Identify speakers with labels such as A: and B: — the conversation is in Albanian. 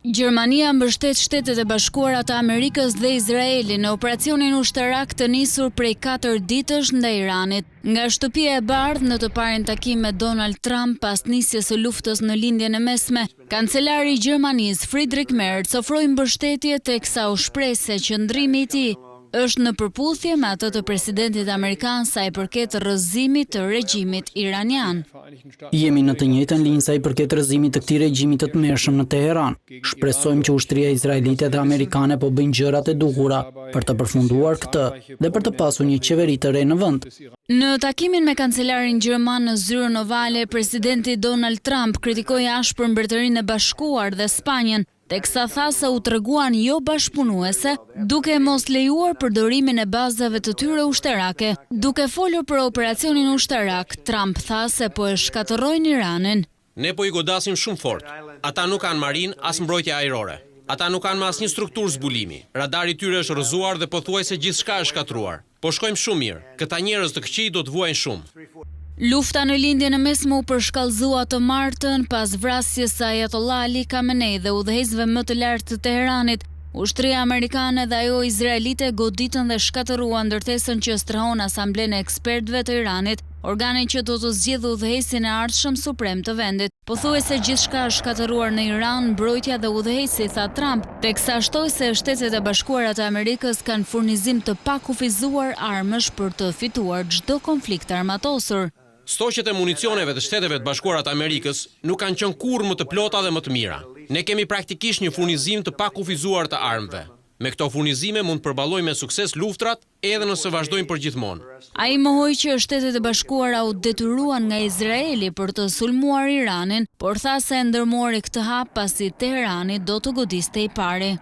A: Gjermania mbështet Shtetet e Bashkuara të Amerikës dhe Izraelin në operacionin ushtarak të nisur prej 4 ditësh ndaj Iranit. Nga shtëpia e bardhë në të parin takim me Donald Trump pas nisjes së luftës në lindjen e mesme, kancelari i Gjermanisë Friedrich Merz ofroi mbështetje teksa u shpreh se qëndrimi i tij është në përputhje me atë të presidentit amerikan sa i përket rrëzimit të regjimit iranian.
B: Jemi në të njëjtën linjë sa i përket rrëzimit të këtij regjimi të tmerrshëm në Teheran. Shpresojmë që ushtria izraelite dhe amerikane po bëjnë gjërat e duhura për të përfunduar këtë dhe për të pasur një qeveri të re në vend.
A: Në takimin me kancelarin gjerman në zyrën ovale, presidenti Donald Trump kritikoi ashpër Mbretërinë e Bashkuar dhe Spanjën, teksa tha se u treguan jo bashkëpunuese, duke mos lejuar përdorimin e bazave të tyre ushtarake. Duke folur për operacionin ushtarak, Trump tha se po e shkatërrojnë Iranin.
C: Ne po i godasim shumë fort. Ata nuk kanë marin as mbrojtje ajrore. Ata nuk kanë asnjë strukturë zbulimi. Radari i tyre është rrëzuar dhe pothuajse gjithçka është shkatruar. Po shkojmë shumë mirë. Këta njerëz të këqij do të vuajnë shumë.
A: Lufta në lindjen e mesme u përshkallëzua të martën pas vrasjes së Ayatollah Ali Khamenei dhe udhëheqësve më të lartë të Teheranit. Ushtria amerikane dhe ajo izraelite goditën dhe shkatëruan ndërtesën që strehon Asamblenë e Ekspertëve të Iranit, organin që do të zgjidhë udhëheqësin e ardhshëm suprem të vendit. Pothuajse gjithçka është shkatëruar në Iran, mbrojtja dhe udhëheqësi, tha Trump, teksa shtoi se Shtetet e Bashkuara të Amerikës kanë furnizim të pakufizuar armësh për të fituar çdo konflikt armatosur.
C: Stoqet e municioneve të Shteteve të Bashkuara të Amerikës nuk kanë qenë kurrë më të plota dhe më të mira. Ne kemi praktikisht një furnizim të pakufizuar të armëve. Me këto furnizime mund të përballojmë me sukses luftrat edhe nëse vazhdojmë përgjithmonë.
A: Ai mohoi që Shtetet e Bashkuara u detyruan nga Izraeli për të sulmuar Iranin, por tha se ndërmori këtë hap pasi Teherani do të godiste i pari.